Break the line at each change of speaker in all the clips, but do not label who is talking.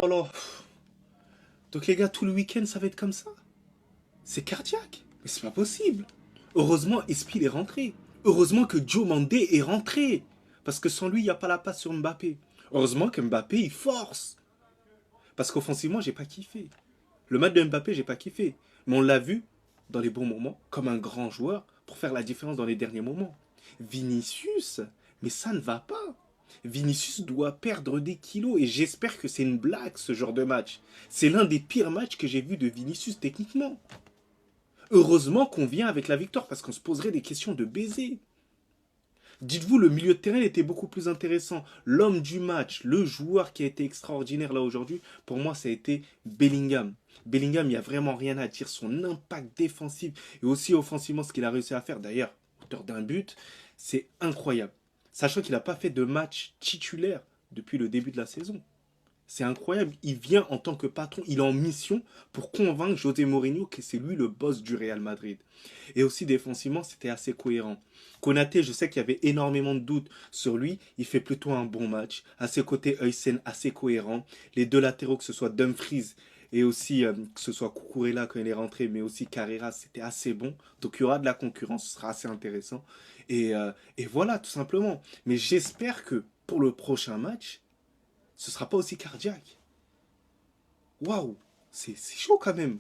Oh là. Donc les gars, tout le week-end, ça va être comme ça? C'est cardiaque. Mais c'est pas possible. Heureusement, Espil est rentré. Heureusement que Joe Mandé est rentré. Parce que sans lui, il n'y a pas la passe sur Mbappé. Heureusement que Mbappé, il force. Parce qu'offensivement, j'ai pas kiffé. Le match de Mbappé, j'ai pas kiffé. Mais on l'a vu dans les bons moments, comme un grand joueur, pour faire la différence dans les derniers moments. Vinicius, mais ça ne va pas. Vinicius doit perdre des kilos et j'espère que c'est une blague ce genre de match. C'est l'un des pires matchs que j'ai vu de Vinicius techniquement. Heureusement qu'on vient avec la victoire parce qu'on se poserait des questions de baiser. Dites-vous, le milieu de terrain était beaucoup plus intéressant. L'homme du match, le joueur qui a été extraordinaire là aujourd'hui, pour moi, ça a été Bellingham. Bellingham, il n'y a vraiment rien à dire. Son impact défensif et aussi offensivement, ce qu'il a réussi à faire, d'ailleurs, auteur d'un but, c'est incroyable. Sachant qu'il n'a pas fait de match titulaire depuis le début de la saison. C'est incroyable. Il vient en tant que patron, il est en mission pour convaincre José Mourinho que c'est lui le boss du Real Madrid. Et aussi défensivement, c'était assez cohérent. Konaté, je sais qu'il y avait énormément de doutes sur lui. Il fait plutôt un bon match. À ses côtés, Huysen, assez cohérent. Les deux latéraux, que ce soit Dumfries et aussi que ce soit Cucurella quand il est rentré, mais aussi Carrera, c'était assez bon. Donc il y aura de la concurrence, ce sera assez intéressant. Et voilà, tout simplement. Mais j'espère que pour le prochain match, ce sera pas aussi cardiaque. Waouh, c'est chaud quand même.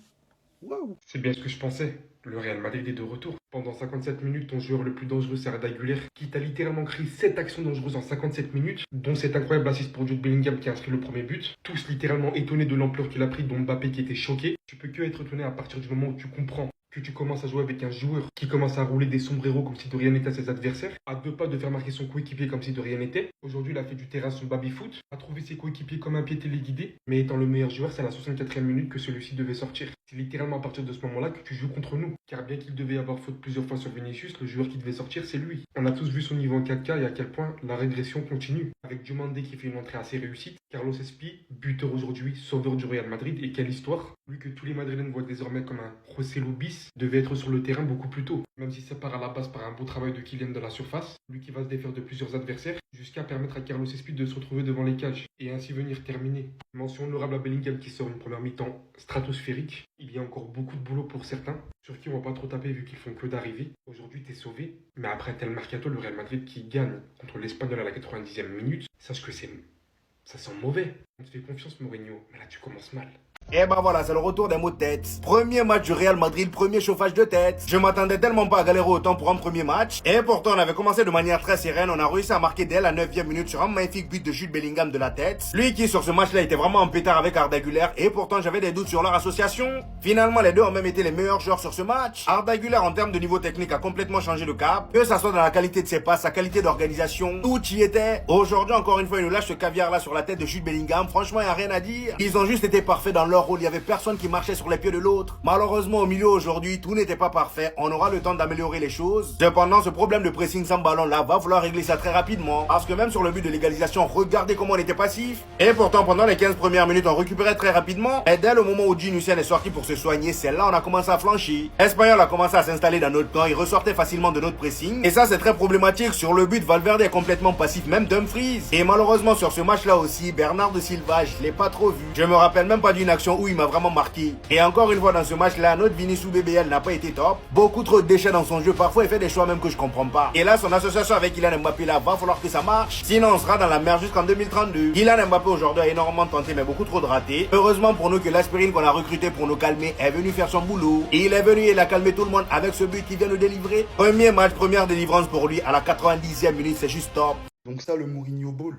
Waouh.
C'est bien ce que je pensais. Le Real Madrid est de retour. Pendant 57 minutes, ton joueur le plus dangereux, c'est Arda Güler, qui t'a littéralement créé 7 actions dangereuses en 57 minutes, dont cette incroyable assist pour Jude Bellingham qui a inscrit le premier but. Tous littéralement étonnés de l'ampleur qu'il a pris, dont Mbappé qui était choqué. Tu peux que être étonné à partir du moment où tu comprends que tu commences à jouer avec un joueur qui commence à rouler des sombreros comme si de rien n'était à ses adversaires, à deux pas de faire marquer son coéquipier comme si de rien n'était. Aujourd'hui, il a fait du terrain son baby-foot, a trouvé ses coéquipiers comme un pied téléguidé, mais étant le meilleur joueur, c'est à la 64e minute que celui-ci devait sortir. C'est littéralement à partir de ce moment-là que tu joues contre nous, car bien qu'il devait avoir faute plusieurs fois sur Vinicius, le joueur qui devait sortir, c'est lui. On a tous vu son niveau en 4K et à quel point la régression continue. Avec Diomandé qui fait une entrée assez réussie, Carlos Espi, buteur aujourd'hui, sauveur du Real Madrid, et quelle histoire. Lui que tous les Madrilènes voient désormais comme un José Bis, devait être sur le terrain beaucoup plus tôt. Même si ça part à la base par un beau travail de Kylian de la surface, lui qui va se défaire de plusieurs adversaires, jusqu'à permettre à Carlos Espi de se retrouver devant les cages, et ainsi venir terminer. Mention honorable à Bellingham qui sort une première mi-temps stratosphérique. Il y a encore beaucoup de boulot pour certains, sur qui on va pas trop taper vu qu'ils font que d'arriver. Aujourd'hui t'es sauvé, mais après un tel mercato, le Real Madrid qui gagne contre l'Espagnol à la 90e minute, sache que ça sent mauvais. On te fait confiance Mourinho, mais là tu commences mal.
Et ben voilà, c'est le retour des mots de tête. Premier match du Real Madrid, premier chauffage de tête. Je m'attendais tellement pas à galérer autant pour un premier match. Et pourtant, on avait commencé de manière très sereine. On a réussi à marquer dès la 9e minute sur un magnifique but de Jude Bellingham de la tête. Lui qui, sur ce match-là, était vraiment en pétard avec Arda Güler. Et pourtant, j'avais des doutes sur leur association. Finalement, les deux ont même été les meilleurs joueurs sur ce match. Arda Güler, en termes de niveau technique, a complètement changé de cap. Que ça soit dans la qualité de ses passes, sa qualité d'organisation, tout y était. Aujourd'hui, encore une fois, il nous lâche ce caviar-là sur la tête de Jude Bellingham. Franchement, il n'y a rien à dire. Ils ont juste été parfaits dans leur rôle. Il y avait personne qui marchait sur les pieds de l'autre. Malheureusement, au milieu aujourd'hui, tout n'était pas parfait. On aura le temps d'améliorer les choses. Cependant, ce problème de pressing sans ballon là, va falloir régler ça très rapidement. Parce que même sur le but de l'égalisation, regardez comment on était passif. Et pourtant, pendant les 15 premières minutes, on récupérait très rapidement. Et dès le moment où Gene Hussein est sorti pour se soigner, c'est là on a commencé à flancher. Espanyol a commencé à s'installer dans notre camp. Il ressortait facilement de notre pressing. Et ça, c'est très problématique. Sur le but, Valverde est complètement passif, même Dumfries. Et malheureusement, sur ce match-là aussi, Bernard de Silva, je l'ai pas trop vu. Je me rappelle même pas d'une action où il m'a vraiment marqué. Et encore une fois dans ce match-là, notre Vinicius BBL n'a pas été top. Beaucoup trop de déchets dans son jeu. Parfois, il fait des choix même que je comprends pas. Et là, son association avec Kylian Mbappé là, va falloir que ça marche. Sinon, on sera dans la merde jusqu'en 2032. Kylian Mbappé aujourd'hui a énormément tenté, mais beaucoup trop de ratés. Heureusement pour nous que l'aspirine qu'on a recruté pour nous calmer est venu faire son boulot. Et il est venu et il a calmé tout le monde avec ce but qu'il vient de délivrer. Premier match, première délivrance pour lui à la 90e minute, c'est juste top.
Donc ça, le Mourinho Ball.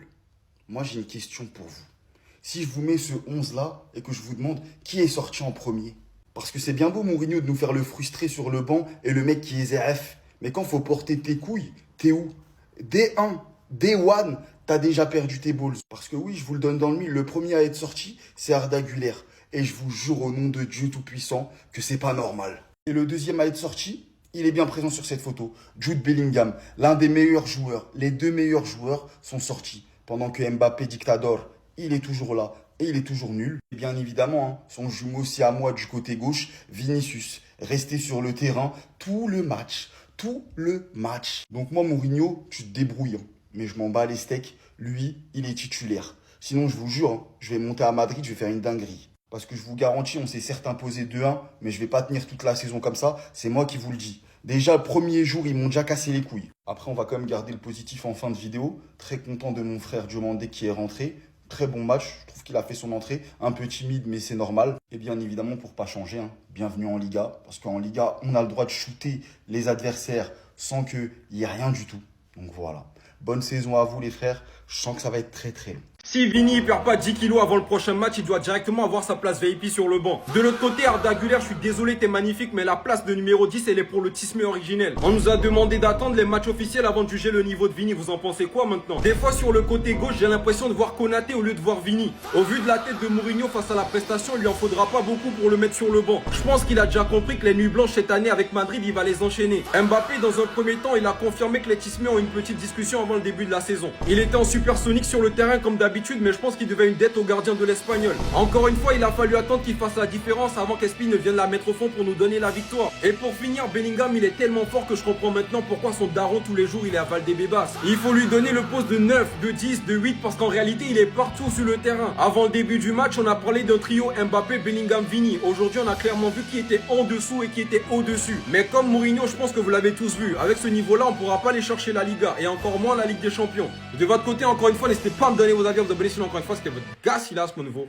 Moi, j'ai une question pour vous. Si je vous mets ce 11 là et que je vous demande qui est sorti en premier. Parce que c'est bien beau Mourinho de nous faire le frustré sur le banc et le mec qui est ZF. Mais quand faut porter tes couilles, t'es où? D1, D1, t'as déjà perdu tes balls. Parce que oui, je vous le donne dans le mille, le premier à être sorti, c'est Arda Güler. Et je vous jure au nom de Dieu Tout-Puissant que c'est pas normal. Et le deuxième à être sorti, il est bien présent sur cette photo. Jude Bellingham, l'un des meilleurs joueurs. Les deux meilleurs joueurs sont sortis. Pendant que Mbappé Dictador, il est toujours là et il est toujours nul. Et bien évidemment, son jumeau aussi à moi du côté gauche, Vinicius, resté sur le terrain tout le match. Tout le match. Donc moi, Mourinho, tu te débrouilles. Mais je m'en bats les steaks. Lui, il est titulaire. Sinon, je vous jure, hein, je vais monter à Madrid, je vais faire une dinguerie. Parce que je vous garantis, on s'est certes imposé 2-1, mais je vais pas tenir toute la saison comme ça. C'est moi qui vous le dis. Déjà, le premier jour, ils m'ont déjà cassé les couilles. Après, on va quand même garder le positif en fin de vidéo. Très content de mon frère Diomandé qui est rentré. Très bon match. Je trouve qu'il a fait son entrée. Un peu timide, mais c'est normal. Et bien évidemment, pour pas changer, hein, bienvenue en Liga. Parce qu'en Liga, on a le droit de shooter les adversaires sans qu'il y ait rien du tout. Donc voilà. Bonne saison à vous, les frères. Je sens que ça va être très très long.
Si Vini ne perd pas 10 kilos avant le prochain match, il doit directement avoir sa place VIP sur le banc. De l'autre côté, Arda Güler, je suis désolé, t'es magnifique, mais la place de numéro 10, elle est pour le Tismé originel. On nous a demandé d'attendre les matchs officiels avant de juger le niveau de Vini. Vous en pensez quoi maintenant? Des fois, sur le côté gauche, j'ai l'impression de voir Konaté au lieu de voir Vini. Au vu de la tête de Mourinho face à la prestation, il lui en faudra pas beaucoup pour le mettre sur le banc. Je pense qu'il a déjà compris que les nuits blanches cette année avec Madrid, il va les enchaîner. Mbappé, dans un premier temps, il a confirmé que les Tismé ont une petite discussion avant le début de la saison. Il était en supersonique sur le terrain comme d'habitude, mais je pense qu'il devait une dette au gardien de l'Espagnol. Encore une fois, il a fallu attendre qu'il fasse la différence avant qu'Espi ne vienne la mettre au fond pour nous donner la victoire. Et pour finir, Bellingham, il est tellement fort que je comprends maintenant pourquoi son daron tous les jours il est à Valdebebas. Il faut lui donner le poste de 9, de 10, de 8 parce qu'en réalité il est partout sur le terrain. Avant le début du match, on a parlé d'un trio Mbappé, Bellingham, Vini. Aujourd'hui, on a clairement vu qui était en dessous et qui était au-dessus. Mais comme Mourinho, je pense que vous l'avez tous vu. Avec ce niveau-là, on ne pourra pas aller chercher la Liga et encore moins la Ligue des Champions. De votre côté, encore une fois, n'hésitez pas à me donner vos avis, à vous abonner sinon encore une fois, c'était votre gars Silas, mon nouveau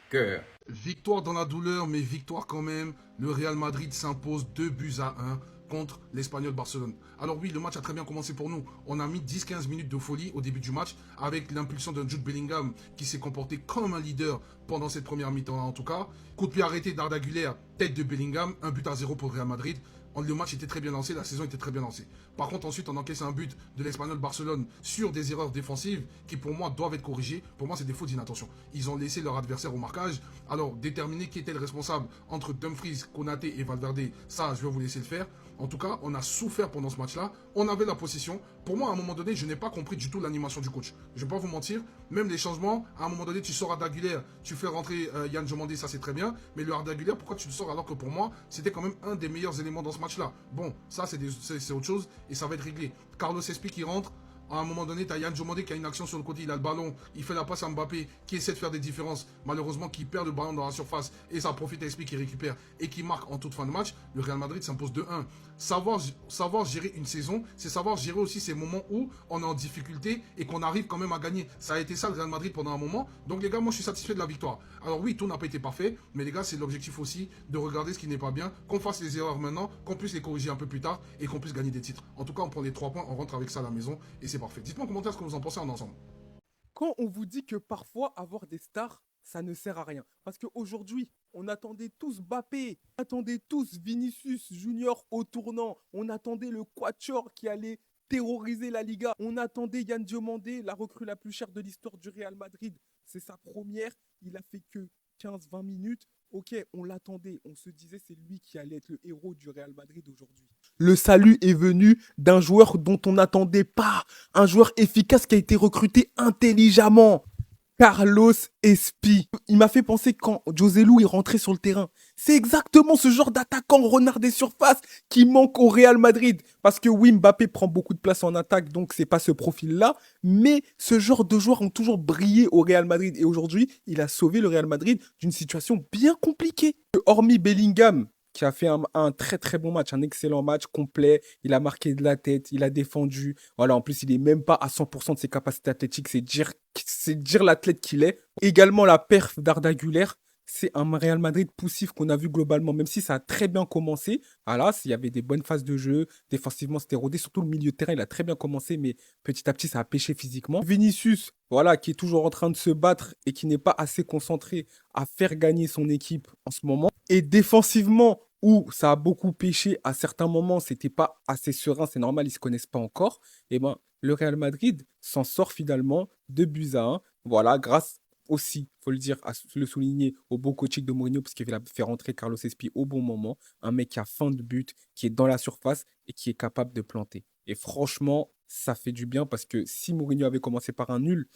cœur.
Victoire dans la douleur, mais victoire quand même. Le Real Madrid s'impose 2-1 contre l'Espagnol Barcelone. Alors oui, le match a très bien commencé pour nous. On a mis 10-15 minutes de folie au début du match avec l'impulsion d'un Jude Bellingham qui s'est comporté comme un leader pendant cette première mi-temps en tout cas. Coup de pied arrêté d'Arda Güler, tête de Bellingham, 1-0 pour le Real Madrid. Le match était très bien lancé, la saison était très bien lancée. Par contre, ensuite, on encaisse un but de l'Espagnol Barcelone sur des erreurs défensives qui, pour moi, doivent être corrigées. Pour moi, c'est des fautes d'inattention. Ils ont laissé leur adversaire au marquage. Alors, déterminer qui était le responsable entre Dumfries, Konaté et Valverde, ça, je vais vous laisser le faire. En tout cas, on a souffert pendant ce match-là. On avait la possession. Pour moi, à un moment donné, je n'ai pas compris du tout l'animation du coach. Je ne vais pas vous mentir. Même les changements, à un moment donné, tu sors Arda Güler, tu fais rentrer Yann Diomandé, ça c'est très bien. Mais le Arda Güler, pourquoi tu le sors alors que pour moi, c'était quand même un des meilleurs éléments dans ce match-là. Bon, ça c'est autre chose et ça va être réglé. Carlos Espi qui rentre. À un moment donné, tu as Yann Diomandé qui a une action sur le côté, il a le ballon, il fait la passe à Mbappé qui essaie de faire des différences, malheureusement qui perd le ballon dans la surface et ça profite à Espi qui récupère et qui marque en toute fin de match. Le Real Madrid s'impose 2-1. Savoir gérer une saison, c'est savoir gérer aussi ces moments où on est en difficulté et qu'on arrive quand même à gagner. Ça a été ça le Real Madrid pendant un moment. Donc les gars, moi je suis satisfait de la victoire. Alors oui, tout n'a pas été parfait, mais les gars, c'est l'objectif aussi de regarder ce qui n'est pas bien, qu'on fasse les erreurs maintenant, qu'on puisse les corriger un peu plus tard et qu'on puisse gagner des titres. En tout cas, on prend les 3 points, on rentre avec ça à la maison et c'est parfait. Dites-moi en commentaire ce que vous en pensez en ensemble.
Quand on vous dit que parfois avoir des stars, ça ne sert à rien. Parce qu'aujourd'hui, on attendait tous Mbappé, on attendait tous Vinicius Junior au tournant, on attendait le Quatuor qui allait terroriser la Liga, on attendait Yann Diomandé, la recrue la plus chère de l'histoire du Real Madrid. C'est sa première, il a fait que 15-20 minutes. Ok, on l'attendait, on se disait c'est lui qui allait être le héros du Real Madrid aujourd'hui. Le salut est venu d'un joueur dont on n'attendait pas, un joueur efficace qui a été recruté intelligemment. Carlos Espi. Il m'a fait penser quand José Lu est rentré sur le terrain. C'est exactement ce genre d'attaquant renard des surfaces qui manque au Real Madrid. Parce que oui, Mbappé prend beaucoup de place en attaque, donc c'est pas ce profil-là. Mais ce genre de joueurs ont toujours brillé au Real Madrid. Et aujourd'hui, il a sauvé le Real Madrid d'une situation bien compliquée. Hormis Bellingham, qui a fait un très très bon match, un excellent match complet. Il a marqué de la tête, il a défendu. Voilà, en plus, il n'est même pas à 100% de ses capacités athlétiques. C'est dire l'athlète qu'il est. Également, la perf d'Arda Güler. C'est un Real Madrid poussif qu'on a vu globalement, même si ça a très bien commencé. Voilà, il y avait des bonnes phases de jeu. Défensivement, c'était rodé. Surtout le milieu de terrain, il a très bien commencé, mais petit à petit, ça a pêché physiquement. Vinicius, voilà, qui est toujours en train de se battre et qui n'est pas assez concentré à faire gagner son équipe en ce moment. Et défensivement, où ça a beaucoup pêché à certains moments, c'était pas assez serein, c'est normal, ils se connaissent pas encore. Et ben, le Real Madrid s'en sort finalement 2-1. Voilà, grâce aussi, faut le dire, à le souligner, au beau coaching de Mourinho, parce qu'il a fait rentrer Carlos Espi au bon moment. Un mec qui a faim de but, qui est dans la surface et qui est capable de planter. Et franchement, ça fait du bien parce que si Mourinho avait commencé par un nul,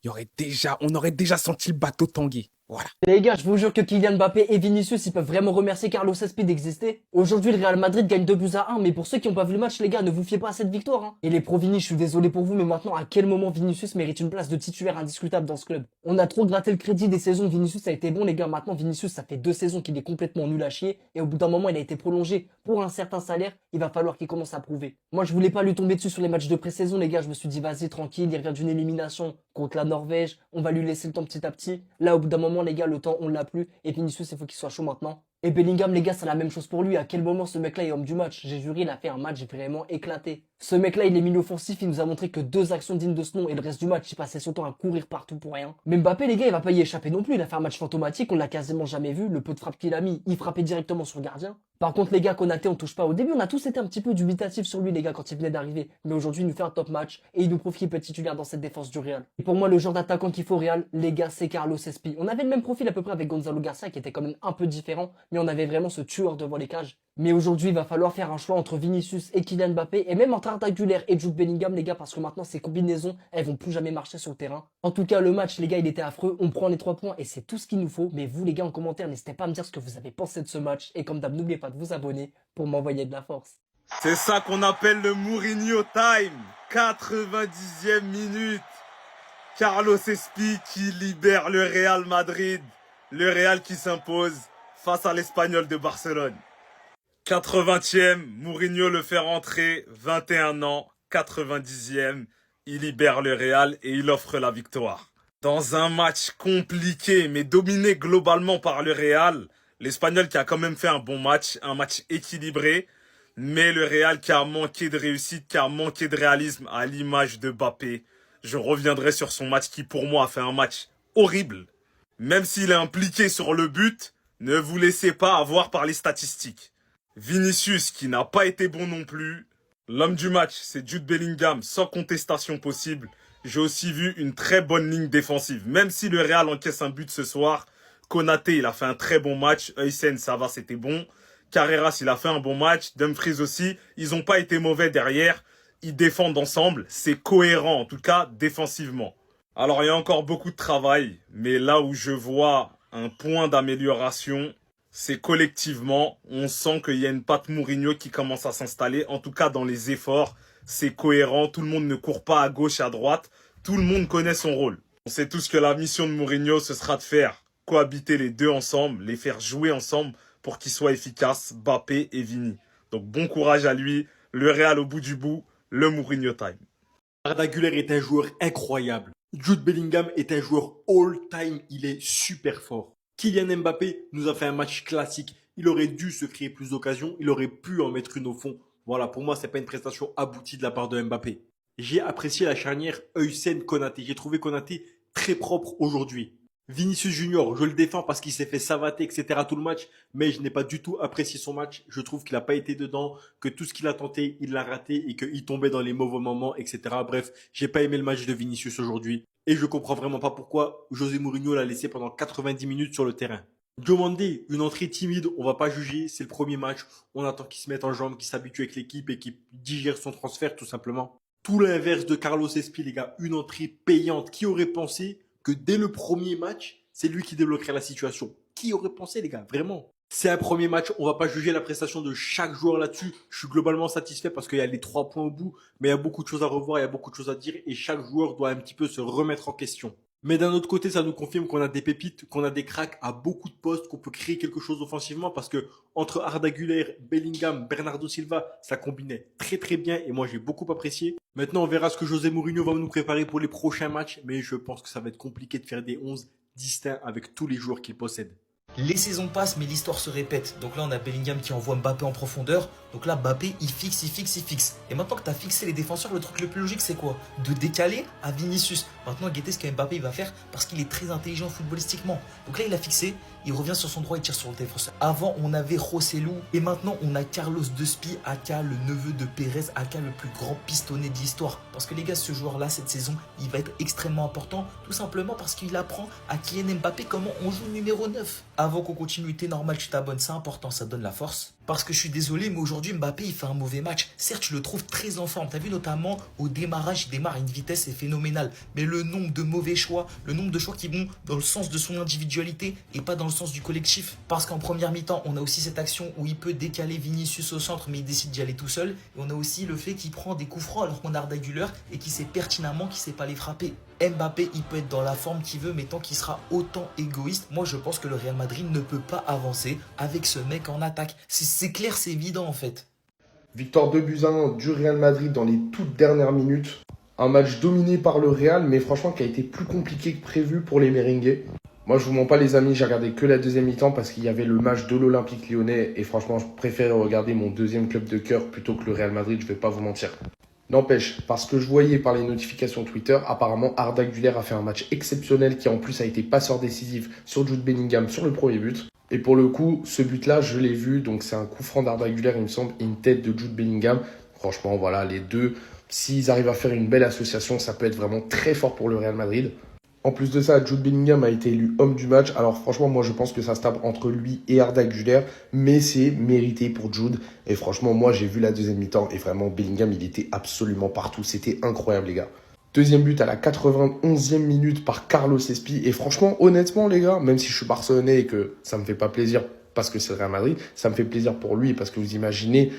on aurait déjà senti le bateau tanguer. Voilà.
Les gars, je vous jure que Kylian Mbappé et Vinicius, ils peuvent vraiment remercier Carlos Espí d'exister. Aujourd'hui, le Real Madrid gagne 2-1, mais pour ceux qui n'ont pas vu le match, les gars, ne vous fiez pas à cette victoire. Hein. Et les pro-Vini, je suis désolé pour vous, mais maintenant, à quel moment Vinicius mérite une place de titulaire indiscutable dans ce club? On a trop gratté le crédit des saisons. Vinicius a été bon, les gars. Maintenant, Vinicius, ça fait 2 saisons qu'il est complètement nul à chier. Et au bout d'un moment, il a été prolongé pour un certain salaire. Il va falloir qu'il commence à prouver. Moi, je voulais pas lui tomber dessus sur les matchs de pré-saison, les gars. Je me suis dit, vas-y, tranquille, il revient d'une élimination contre la Norvège. On va lui laisser le temps petit à petit. Là, au bout d'un moment, les gars, le temps, on l'a plus. Et Vinicius, il faut qu'il soit chaud maintenant. Et Bellingham, les gars, c'est la même chose pour lui. À quel moment ce mec-là est homme du match? J'ai juré, il a fait un match vraiment éclaté. Ce mec-là, il est milieu offensif, il nous a montré que 2 actions dignes de ce nom et le reste du match, il passait son temps à courir partout pour rien. Mais Mbappé, les gars, il va pas y échapper non plus. Il a fait un match fantomatique, on l'a quasiment jamais vu. Le peu de frappe qu'il a mis, il frappait directement sur le gardien. Par contre, les gars, Konaté, on touche pas. Au début, on a tous été un petit peu dubitatifs sur lui, les gars, quand il venait d'arriver. Mais aujourd'hui, il nous fait un top match et il nous prouve qu'il peut être titulaire dans cette défense du Real. Et pour moi, le genre d'attaquant qu'il faut au Real, les gars, c'est Carlos Espí. On avait le même profil à peu près avec Gonzalo Garcia, qui était quand même un peu différent, mais on avait vraiment ce tueur devant les cages. Mais aujourd'hui, il va falloir faire un choix entre Vinicius et Kylian Mbappé, et même entre Arda Güler et Jude Bellingham, les gars, parce que maintenant, ces combinaisons, elles vont plus jamais marcher sur le terrain. En tout cas, le match, les gars, il était affreux. On prend les 3 points et c'est tout ce qu'il nous faut. Mais vous, les gars, en commentaire, n'hésitez pas à me dire ce que vous avez pensé de ce match. Et comme d'hab, n'oubliez pas de vous abonner pour m'envoyer de la force.
C'est ça qu'on appelle le Mourinho time. 90e minute. Carlos Espí qui libère le Real Madrid. Le Real qui s'impose face à l'Espagnol de Barcelone. 80e, Mourinho le fait rentrer, 21 ans, 90e, il libère le Real et il offre la victoire. Dans un match compliqué mais dominé globalement par le Real, l'Espagnol qui a quand même fait un bon match, un match équilibré, mais le Real qui a manqué de réussite, qui a manqué de réalisme à l'image de Mbappé. Je reviendrai sur son match qui pour moi a fait un match horrible. Même s'il est impliqué sur le but, ne vous laissez pas avoir par les statistiques. Vinicius qui n'a pas été bon non plus. L'homme du match, c'est Jude Bellingham, sans contestation possible. J'ai aussi vu une très bonne ligne défensive. Même si le Real encaisse un but ce soir, Konaté, il a fait un très bon match. Heusen, ça va, c'était bon. Carreras, il a fait un bon match. Dumfries aussi. Ils n'ont pas été mauvais derrière. Ils défendent ensemble. C'est cohérent, en tout cas, défensivement. Alors, il y a encore beaucoup de travail. Mais là où je vois un point d'amélioration, c'est collectivement, on sent qu'il y a une patte Mourinho qui commence à s'installer. En tout cas, dans les efforts, c'est cohérent. Tout le monde ne court pas à gauche, à droite. Tout le monde connaît son rôle. On sait tous que la mission de Mourinho, ce sera de faire cohabiter les deux ensemble, les faire jouer ensemble pour qu'ils soient efficaces, Mbappé et Vini. Donc bon courage à lui. Le Real au bout du bout, le Mourinho time.
Arda Güler est un joueur incroyable. Jude Bellingham est un joueur all-time. Il est super fort. Kylian Mbappé nous a fait un match classique. Il aurait dû se créer plus d'occasions. Il aurait pu en mettre une au fond. Voilà, pour moi, c'est pas une prestation aboutie de la part de Mbappé. J'ai apprécié la charnière Heusen-Konaté. J'ai trouvé Konaté très propre aujourd'hui. Vinicius Junior, je le défends parce qu'il s'est fait savater, etc. tout le match, mais je n'ai pas du tout apprécié son match. Je trouve qu'il n'a pas été dedans, que tout ce qu'il a tenté, il l'a raté et qu'il tombait dans les mauvais moments, etc. Bref, j'ai pas aimé le match de Vinicius aujourd'hui et je comprends vraiment pas pourquoi José Mourinho l'a laissé pendant 90 minutes sur le terrain. Diomandé, une entrée timide, on va pas juger, c'est le premier match, on attend qu'il se mette en jambes, qu'il s'habitue avec l'équipe et qu'il digère son transfert tout simplement. Tout l'inverse de Carlos Espí, les gars, une entrée payante. Qui aurait pensé que dès le premier match, c'est lui qui débloquerait la situation? Qui aurait pensé, les gars? Vraiment. C'est un premier match, on va pas juger la prestation de chaque joueur là-dessus. Je suis globalement satisfait parce qu'il y a les 3 points au bout, mais il y a beaucoup de choses à revoir, il y a beaucoup de choses à dire et chaque joueur doit un petit peu se remettre en question. Mais d'un autre côté, ça nous confirme qu'on a des pépites, qu'on a des cracks à beaucoup de postes, qu'on peut créer quelque chose offensivement parce que entre Arda Güler, Bellingham, Bernardo Silva, ça combinait très très bien et moi j'ai beaucoup apprécié. Maintenant, on verra ce que José Mourinho va nous préparer pour les prochains matchs, mais je pense que ça va être compliqué de faire des 11 distincts avec tous les joueurs qu'il possède.
Les saisons passent, mais l'histoire se répète. Donc là, on a Bellingham qui envoie Mbappé en profondeur. Donc là, Mbappé, il fixe. Et maintenant que tu as fixé les défenseurs, le truc le plus logique, c'est quoi? De décaler à Vinicius. Maintenant, guettez ce que Mbappé il va faire parce qu'il est très intelligent footballistiquement. Donc là, il a fixé, il revient sur son droit, il tire sur le défenseur. Avant, on avait Rossellou et maintenant, on a Carlos Despy, aka le neveu de Pérez, aka le plus grand pistonné de l'histoire. Parce que les gars, ce joueur-là, cette saison, il va être extrêmement important, tout simplement parce qu'il apprend à Kylian Mbappé comment on joue numéro 9. avant qu'on continue, t'es normal, tu t'abonnes, c'est important, ça donne la force. Parce que je suis désolé, mais aujourd'hui, Mbappé, il fait un mauvais match. Certes, je le trouve très en forme. T'as vu notamment au démarrage, il démarre à une vitesse, c'est phénoménal. Mais le nombre de mauvais choix, le nombre de choix qui vont dans le sens de son individualité et pas dans le sens du collectif. Parce qu'en première mi-temps, on a aussi cette action où il peut décaler Vinicius au centre, mais il décide d'y aller tout seul. Et on a aussi le fait qu'il prend des coups francs alors qu'on a Arda Güler et qu'il sait pertinemment qu'il sait pas les frapper. Mbappé, il peut être dans la forme qu'il veut, mais tant qu'il sera autant égoïste, moi je pense que le Real Madrid ne peut pas avancer avec ce mec en attaque. C'est clair, c'est évident en fait.
Victoire 2-1 du Real Madrid dans les toutes dernières minutes. Un match dominé par le Real, mais franchement qui a été plus compliqué que prévu pour les merengues. Moi je vous mens pas les amis, j'ai regardé que la deuxième mi-temps parce qu'il y avait le match de l'Olympique Lyonnais et franchement je préférais regarder mon deuxième club de cœur plutôt que le Real Madrid, je vais pas vous mentir. N'empêche, parce que je voyais par les notifications Twitter, apparemment Arda Güler a fait un match exceptionnel qui en plus a été passeur décisif sur Jude Bellingham sur le premier but. Et pour le coup, ce but-là, je l'ai vu, donc c'est un coup franc d'Arda Güler, il me semble, et une tête de Jude Bellingham. Franchement, voilà, les deux, s'ils arrivent à faire une belle association, ça peut être vraiment très fort pour le Real Madrid. En plus de ça, Jude Bellingham a été élu homme du match. Alors franchement, moi je pense que ça se tape entre lui et Arda Güler, mais c'est mérité pour Jude. Et franchement, moi j'ai vu la deuxième mi-temps et vraiment Bellingham, il était absolument partout. C'était incroyable les gars. Deuxième but à la 91e minute par Carlos Espi. Et franchement, honnêtement les gars, même si je suis barcelonais et que ça me fait pas plaisir parce que c'est le Real Madrid, ça me fait plaisir pour lui parce que vous imaginez,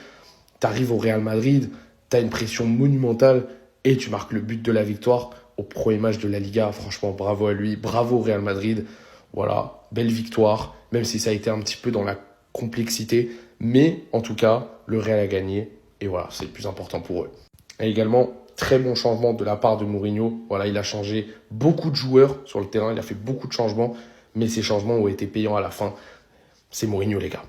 t'arrives au Real Madrid, t'as une pression monumentale et tu marques le but de la victoire au premier match de la Liga. Franchement, bravo à lui, bravo au Real Madrid. Voilà, belle victoire, même si ça a été un petit peu dans la complexité. Mais en tout cas, le Real a gagné et voilà, c'est le plus important pour eux. Et également, très bon changement de la part de Mourinho. Voilà, il a changé beaucoup de joueurs sur le terrain, il a fait beaucoup de changements, mais ces changements ont été payants à la fin. C'est Mourinho les gars.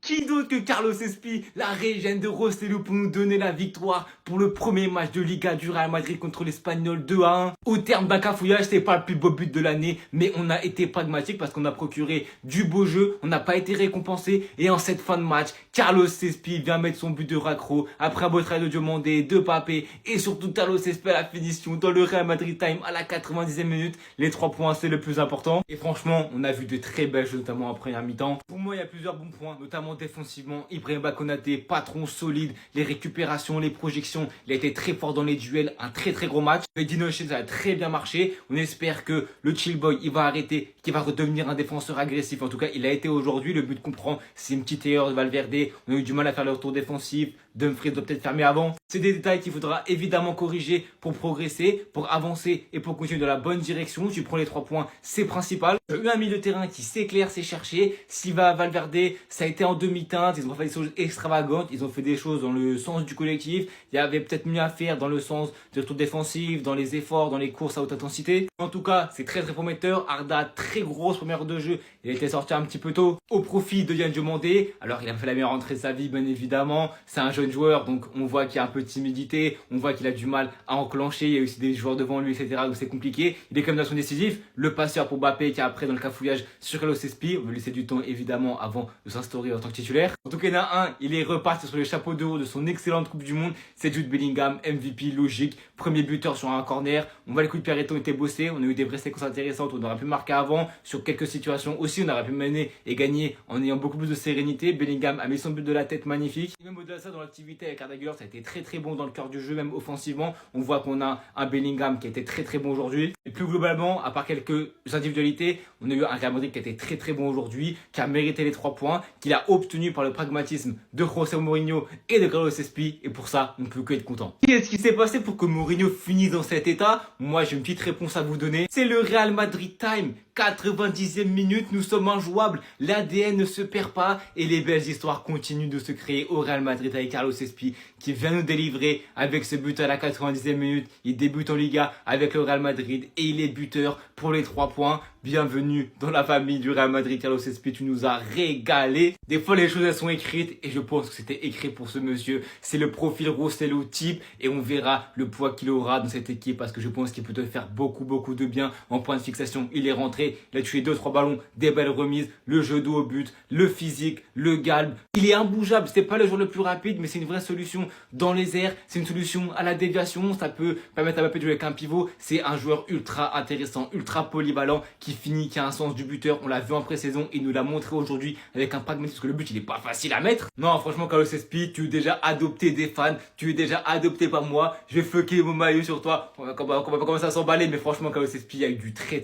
Qui d'autre que Carlos Espi, la légende de Rossello, pour nous donner la victoire pour le premier match de Liga du Real Madrid contre l'Espagnol 2-1. Au terme d'un cafouillage, c'est pas le plus beau but de l'année, mais on a été pragmatique parce qu'on a procuré du beau jeu, on n'a pas été récompensé. Et en cette fin de match, Carlos Espi vient mettre son but de raccro après un beau travail de Diomandé, de Mbappé et surtout Carlos Espi à la finition dans le Real Madrid Time à la 90e minute. Les 3 points, c'est le plus important. Et franchement, on a vu de très belles choses, notamment en première mi-temps. Pour moi, il y a plusieurs bons points, notamment défensivement. Ibrahima Konaté, patron solide, les récupérations, les projections, il a été très fort dans les duels, un très gros match. Medino ça a très bien marché. On espère que le chill boy, il va arrêter, qu'il va redevenir un défenseur agressif. En tout cas, il a été aujourd'hui. Le but qu'on prend, c'est une petite erreur de Valverde. On a eu du mal à faire le retour défensif. Dumfries doit peut-être fermer avant. C'est des détails qu'il faudra évidemment corriger pour progresser, pour avancer et pour continuer dans la bonne direction. Tu prends les 3 points, c'est principal. Un milieu de terrain qui s'éclaire, c'est cherché. Silva, Valverde, ça a été en demi-teinte. Ils ont fait des choses extravagantes. Ils ont fait des choses dans le sens du collectif. Il y avait peut-être mieux à faire dans le sens du retour défensif, dans les efforts, dans les courses à haute intensité. En tout cas, c'est très prometteur. Arda, très grosse première heure de jeu. Il a été sorti un petit peu tôt au profit de Yann Diomandé. Alors, il a fait la meilleure entrée de sa vie, bien évidemment. C'est un jeune joueur, donc on voit qu'il y a un peu de timidité. On voit qu'il a du mal à enclencher. Il y a aussi des joueurs devant lui, etc. Donc, c'est compliqué. Il est quand même dans son décisif. Le passeur pour Mbappé qui est après dans le cafouillage sur Carlos Espi. On va laisser du temps, évidemment, avant de s'instaurer en tant que titulaire. En tout cas, il y en a un. Il est reparti sur le chapeau de haut de son excellente Coupe du Monde. C'est Jude Bellingham, MVP, logique. Premier buteur sur un corner. On voit les coups de pied arrêtés ont été bossés. On a eu des vraies séquences intéressantes. On aurait pu marquer avant. Sur quelques situations aussi, on aurait pu mener et gagner en ayant beaucoup plus de sérénité. Bellingham a mis son but de la tête magnifique. Et même au-delà de ça, dans l'activité avec Arda Güler, ça a été très bon dans le cœur du jeu, même offensivement. On voit qu'on a un Bellingham qui a été très bon aujourd'hui. Et plus globalement, à part quelques individualités, on a eu un Real Madrid qui a été très bon aujourd'hui, qui a mérité les 3 points, qu'il a obtenu par le pragmatisme de José Mourinho et de Carlos Espi. Et pour ça, on ne peut que être content. Qu'est-ce qui s'est passé pour que Mourinho finisse dans cet état? Moi, j'ai une petite réponse à vous donner. C'est le Real Madrid Time. 90e minute, nous sommes injouables. L'ADN ne se perd pas et les belles histoires continuent de se créer au Real Madrid avec Carlos Espi qui vient nous délivrer avec ce but à la 90e minute. Il débute en Liga avec le Real Madrid et il est buteur pour les 3 points. Bienvenue dans la famille du Real Madrid, Carlos Espi, tu nous as régalé. Des fois les choses elles sont écrites et je pense que c'était écrit pour ce monsieur. C'est le profil Rossello type et on verra le poids qu'il aura dans cette équipe parce que je pense qu'il peut te faire beaucoup de bien en point de fixation. Il est rentré, il a tué 2-3 ballons, des belles remises, le jeu dos au but, le physique, le galbe. Il est imbougeable, c'est pas le joueur le plus rapide mais c'est une vraie solution dans les airs, c'est une solution à la déviation, ça peut permettre à Mbappé de jouer avec un pivot. C'est un joueur ultra intéressant, ultra polyvalent qui
finit, qui a un sens du buteur. On l'a vu en pré-saison, il nous l'a montré aujourd'hui avec un pragmatisme, parce que le but il est pas facile à mettre. Non, franchement, Carlos Espi, tu es déjà adopté des fans, tu es déjà adopté par moi. Je vais fucker mon maillot sur toi. On va commencer à s'emballer, mais franchement, Carlos Espi a eu du très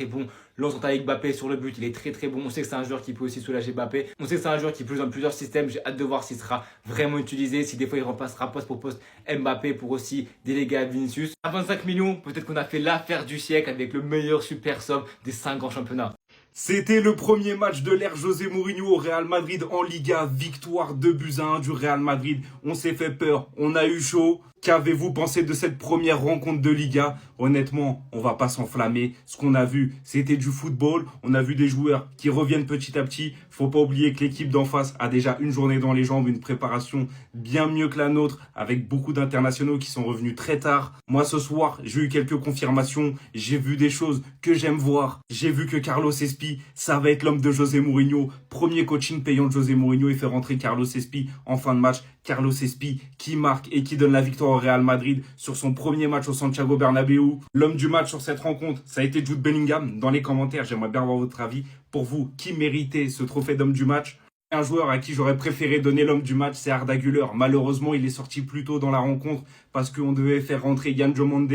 bon. L'entente avec Mbappé sur le but, il est très bon. On sait que c'est un joueur qui peut aussi soulager Mbappé. On sait que c'est un joueur qui peut jouer dans plusieurs systèmes. J'ai hâte de voir s'il sera vraiment utilisé, si des fois il remplacera poste pour poste Mbappé pour aussi déléguer à Vinicius. À 25 millions, peut-être qu'on a fait l'affaire du siècle avec le meilleur super sub des 5 grands championnats.
C'était le premier match de l'ère José Mourinho au Real Madrid en Liga. Victoire 2-1 du Real Madrid. On s'est fait peur, on a eu chaud. Qu'avez-vous pensé de cette première rencontre de Liga? Honnêtement, on va pas s'enflammer. Ce qu'on a vu, c'était du football. On a vu des joueurs qui reviennent petit à petit. Faut pas oublier que l'équipe d'en face a déjà une journée dans les jambes, une préparation bien mieux que la nôtre, avec beaucoup d'internationaux qui sont revenus très tard. Moi, ce soir, j'ai eu quelques confirmations. J'ai vu des choses que j'aime voir. J'ai vu que Carlos Espi, ça va être l'homme de José Mourinho. Premier coaching payant de José Mourinho, il fait rentrer Carlos Espi en fin de match. Carlos Espi qui marque et qui donne la victoire au Real Madrid sur son premier match au Santiago Bernabéu. L'homme du match sur cette rencontre, ça a été Jude Bellingham. Dans les commentaires, j'aimerais bien avoir votre avis. Pour vous, qui méritait ce trophée d'homme du match? Un joueur à qui j'aurais préféré donner l'homme du match, c'est Arda Güler. Malheureusement, il est sorti plus tôt dans la rencontre parce qu'on devait faire rentrer Yan Diomande.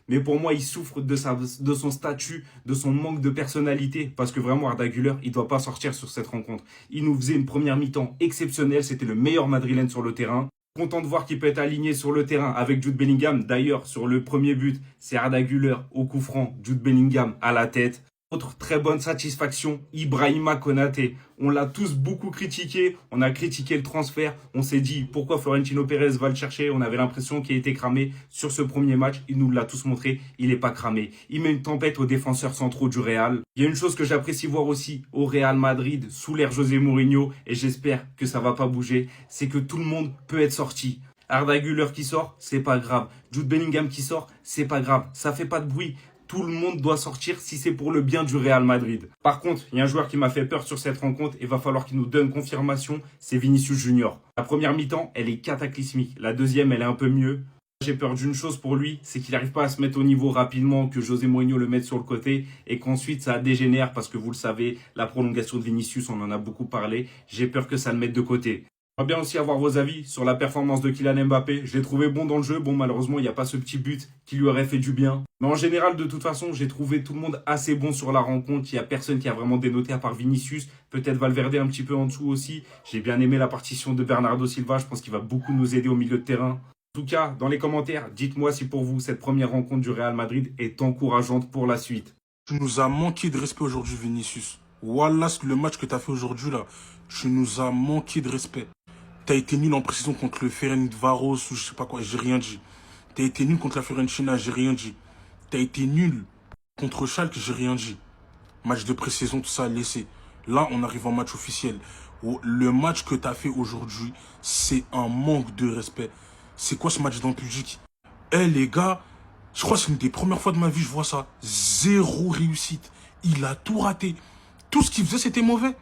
Mais pour moi, il souffre de son statut, de son manque de personnalité. Parce que vraiment, Arda Güler, il doit pas sortir sur cette rencontre. Il nous faisait une première mi-temps exceptionnelle. C'était le meilleur madrilène sur le terrain. Content de voir qu'il peut être aligné sur le terrain avec Jude Bellingham. D'ailleurs, sur le premier but, c'est Arda Güler au coup franc, Jude Bellingham à la tête. Autre très bonne satisfaction, Ibrahima Konaté. On l'a tous beaucoup critiqué, on a critiqué le transfert, on s'est dit pourquoi Florentino Pérez va le chercher, on avait l'impression qu'il était cramé sur ce premier match, il nous l'a tous montré, il n'est pas cramé. Il met une tempête aux défenseurs centraux du Real. Il y a une chose que j'apprécie voir aussi au Real Madrid sous l'ère José Mourinho, et j'espère que ça va pas bouger, c'est que tout le monde peut être sorti. Arda Güler qui sort, c'est pas grave. Jude Bellingham qui sort, c'est pas grave. Ça fait pas de bruit. Tout le monde doit sortir si c'est pour le bien du Real Madrid. Par contre, il y a un joueur qui m'a fait peur sur cette rencontre et va falloir qu'il nous donne confirmation, c'est Vinicius Junior. La première mi-temps, elle est cataclysmique. La deuxième, elle est un peu mieux. J'ai peur d'une chose pour lui, c'est qu'il n'arrive pas à se mettre au niveau rapidement, que José Mourinho le mette sur le côté et qu'ensuite ça dégénère parce que vous le savez, la prolongation de Vinicius, on en a beaucoup parlé. J'ai peur que ça le mette de côté. J'aimerais bien aussi avoir vos avis sur la performance de Kylian Mbappé. Je l'ai trouvé bon dans le jeu. Bon, malheureusement, il n'y a pas ce petit but qui lui aurait fait du bien. Mais en général, de toute façon, j'ai trouvé tout le monde assez bon sur la rencontre. Il n'y a personne qui a vraiment dénoté à part Vinicius. Peut-être Valverde un petit peu en dessous aussi. J'ai bien aimé la partition de Bernardo Silva. Je pense qu'il va beaucoup nous aider au milieu de terrain. En tout cas, dans les commentaires, dites-moi si pour vous, cette première rencontre du Real Madrid est encourageante pour la suite.
Tu nous as manqué de respect aujourd'hui, Vinicius. Wallah, le match que tu as fait aujourd'hui, là, tu nous as manqué de respect. T'as été nul en précision contre le Ferencvaros ou je sais pas quoi, j'ai rien dit. T'as été nul contre la Fiorentina, j'ai rien dit. T'as été nul contre Schalke, j'ai rien dit. Match de pré-saison, tout ça, laissé. Là, on arrive en match officiel. Le match que t'as fait aujourd'hui, c'est un manque de respect. C'est quoi ce match dans le public? Les gars, je crois que c'est une des premières fois de ma vie je vois ça. Zéro réussite. Il a tout raté. Tout ce qu'il faisait, c'était mauvais.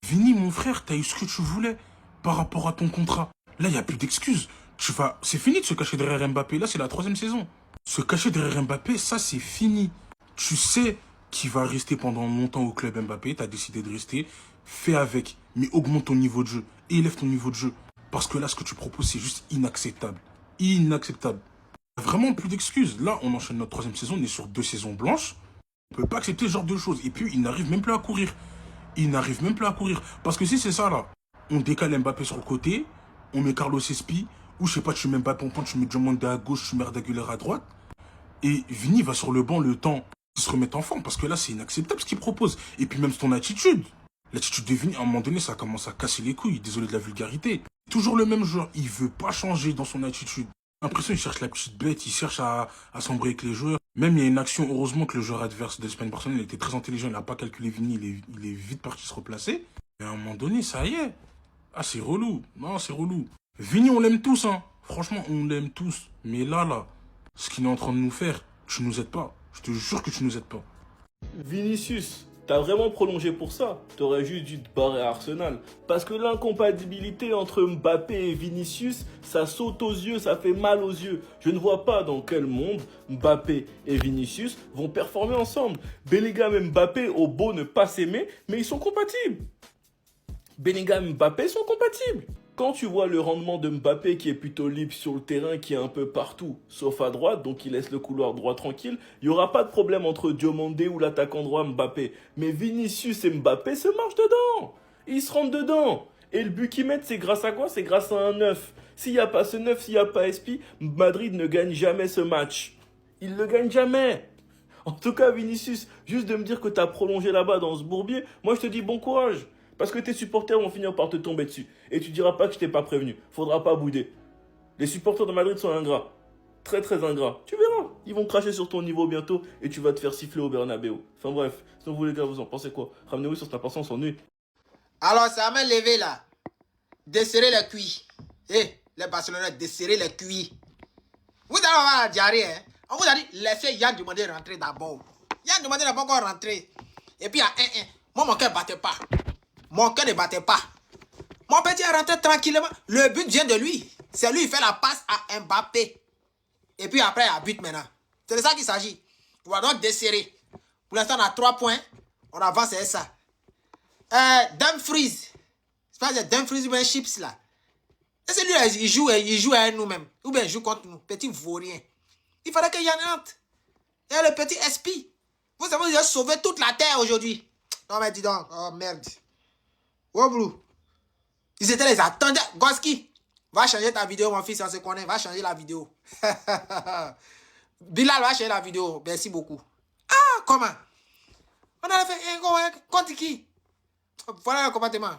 Vini, mon frère, t'as eu ce que tu voulais par rapport à ton contrat. Là, il n'y a plus d'excuses. C'est fini de se cacher derrière Mbappé. Là, c'est la 3e saison. Se cacher derrière Mbappé, ça, c'est fini. Tu sais qu'il va rester pendant longtemps au club Mbappé. Tu as décidé de rester. Fais avec. Mais augmente ton niveau de jeu. Élève ton niveau de jeu. Parce que là, ce que tu proposes, c'est juste inacceptable. Inacceptable. Vraiment plus d'excuses. Là, on enchaîne notre 3e saison. On est sur 2 saisons blanches. On ne peut pas accepter ce genre de choses. Et puis, il n'arrive même plus à courir. Il n'arrive même plus à courir. Parce que si c'est ça, là, on décale Mbappé sur le côté, on met Carlos Espi, ou je sais pas, tu mets Mbappé en pointe, tu mets Diomande à gauche, tu mets Arda Güler à droite, et Vini va sur le banc le temps de se remettre en forme, parce que là, c'est inacceptable ce qu'il propose. Et puis même ton attitude. L'attitude de Vini, à un moment donné, ça commence à casser les couilles, désolé de la vulgarité. Toujours le même joueur, il veut pas changer dans son attitude. J'ai l'impression qu'il cherche la petite bête, il cherche à s'embrouiller avec les joueurs. Même il y a une action, heureusement que le joueur adverse de l'Espagne Barcelone, il était très intelligent, il n'a pas calculé Vini, il est vite parti se replacer. Mais à un moment donné, ça y est. Ah, c'est relou. Non, c'est relou. Vini, on l'aime tous, hein. Franchement, on l'aime tous. Mais là, ce qu'il est en train de nous faire, tu nous aides pas. Je te jure que tu nous aides pas.
Vinicius,
T'as vraiment prolongé pour ça. T'aurais juste dû te barrer à Arsenal. Parce que l'incompatibilité entre Mbappé et Vinicius, ça saute aux yeux, ça fait mal aux yeux. Je ne vois pas dans quel monde Mbappé et Vinicius vont performer ensemble. Bellingham et Mbappé ont beau ne pas s'aimer, mais ils sont compatibles. Bellingham et Mbappé sont compatibles. Quand tu vois le rendement de Mbappé qui est plutôt libre sur le terrain, qui est un peu partout, sauf à droite, donc il laisse le couloir droit tranquille, il n'y aura pas de problème entre Diomandé ou l'attaquant droit Mbappé. Mais Vinicius et Mbappé se marchent dedans. Ils se rentrent dedans. Et le but qu'ils mettent, c'est grâce à quoi? C'est grâce à un 9. S'il n'y a pas ce 9, s'il n'y a pas Espi, Madrid ne gagne jamais ce match. Il ne le gagne jamais. En tout cas, Vinicius, juste de me dire que tu as prolongé là-bas dans ce bourbier, moi je te dis bon courage. Parce que tes supporters vont finir par te tomber dessus. Et tu diras pas que je t'ai pas prévenu. Faudra pas bouder. Les supporters de Madrid sont ingrats. Très très ingrats. Tu verras. Ils vont cracher sur ton niveau bientôt et tu vas te faire siffler au Bernabéu. Enfin bref. Sinon vous les gars, vous en pensez quoi? Ramenez-vous sur cette impatience, on s'ennuie.
Alors ça m'a levé là. Desserrer les cuits. Les Barcelonais, desserrer les cuits. Vous allez avoir la diarrhée, hein. On vous a dit, laissez Yann demander de rentrer d'abord. Yann demandait d'abord encore rentrer. Et puis à 1-1. Moi mon cœur battait pas. Mon cœur ne battait pas. Mon petit est rentré tranquillement. Le but vient de lui. C'est lui qui fait la passe à Mbappé. Et puis après, il y a but maintenant. C'est de ça qu'il s'agit. On va donc desserrer. Pour l'instant, on a 3 points. On avance, c'est ça. Dumfries. C'est pas Dumfries ou bien Chips là. Et c'est lui, il joue à nous-mêmes. Ou bien il joue contre nous. Petit vaurien. Il fallait qu'il y en entre. Et le petit SP. Vous savez, il a sauvé toute la terre aujourd'hui. Non mais dis donc. Oh merde. Oh, Blue. Ils étaient les attendants. Goski, va changer ta vidéo, mon fils, on se connaît. Va changer la vidéo. Bilal va changer la vidéo. Merci beaucoup. Ah, comment? On a fait un contre qui? Voilà le comportement.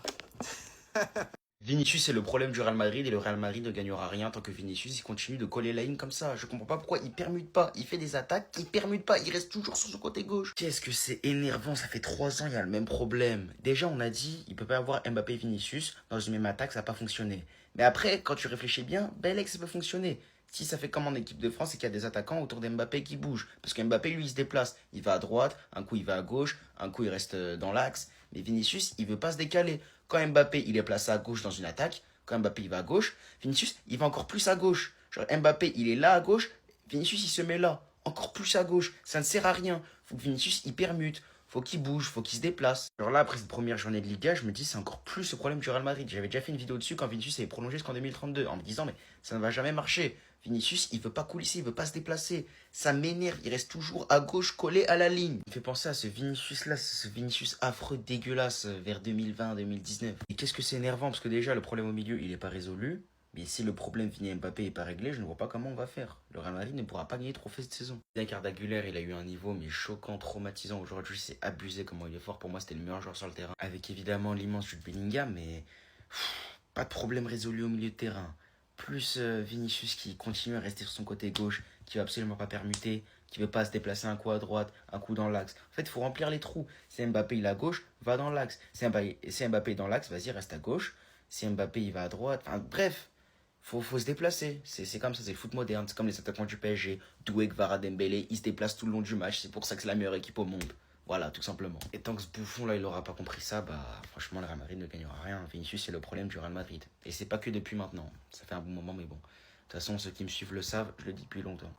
Vinicius, c'est le problème du Real Madrid et le Real Madrid ne gagnera rien tant que Vinicius il continue de coller la ligne comme ça. Je comprends pas pourquoi il permute pas. Il fait des attaques, il permute pas, il reste toujours sur son côté gauche. Qu'est-ce que c'est énervant, ça fait 3 ans, il y a le même problème. Déjà, on a dit, il peut pas avoir Mbappé et Vinicius dans une même attaque, ça n'a pas fonctionné. Mais après, quand tu réfléchis bien, Belek, ça peut fonctionner. Si ça fait comme en équipe de France et qu'il y a des attaquants autour d'Mbappé qui bougent. Parce que Mbappé, lui, il se déplace. Il va à droite, un coup il va à gauche, un coup il reste dans l'axe. Mais Vinicius, il veut pas se décaler. Quand Mbappé, il est placé à gauche dans une attaque, quand Mbappé, il va à gauche, Vinicius, il va encore plus à gauche. Genre, Mbappé, il est là à gauche, Vinicius, il se met là, encore plus à gauche. Ça ne sert à rien. Faut que Vinicius, il permute. Faut qu'il bouge, faut qu'il se déplace. Alors là, après cette première journée de Liga, je me dis, c'est encore plus le problème du Real Madrid. J'avais déjà fait une vidéo dessus quand Vinicius avait prolongé jusqu'en 2032, en me disant, mais ça ne va jamais marcher. Vinicius, il veut pas coulisser, il veut pas se déplacer. Ça m'énerve, il reste toujours à gauche, collé à la ligne. Il me fait penser à ce Vinicius-là, ce Vinicius affreux, dégueulasse, vers 2020-2019. Et qu'est-ce que c'est énervant, parce que déjà, le problème au milieu, il est pas résolu. Mais si le problème Vini Mbappé n'est pas réglé, je ne vois pas comment on va faire. Le Real Madrid ne pourra pas gagner de trophée cette saison. Bien qu'Arda Güler, il a eu un niveau mais choquant, traumatisant. Aujourd'hui, c'est abusé comment il est fort. Pour moi, c'était le meilleur joueur sur le terrain. Avec évidemment l'immense Jude Bellingham, mais pas de problème résolu au milieu de terrain. Plus Vinicius qui continue à rester sur son côté gauche, qui va absolument pas permuter, qui veut pas se déplacer un coup à droite, un coup dans l'axe. En fait, il faut remplir les trous. Si Mbappé il est à gauche, va dans l'axe. Si Mbappé est dans l'axe, vas-y, reste à gauche. Si Mbappé il va à droite, enfin bref. Faut se déplacer, c'est comme ça, c'est le foot moderne, c'est comme les attaquants du PSG, Doué, Kvara, Dembélé, ils se déplacent tout le long du match, c'est pour ça que c'est la meilleure équipe au monde. Voilà, tout simplement. Et tant que ce bouffon là il aura pas compris ça, bah franchement le Real Madrid ne gagnera rien. Vinicius c'est le problème du Real Madrid. Et c'est pas que depuis maintenant, ça fait un bon moment mais bon. De toute façon ceux qui me suivent le savent, je le dis depuis longtemps.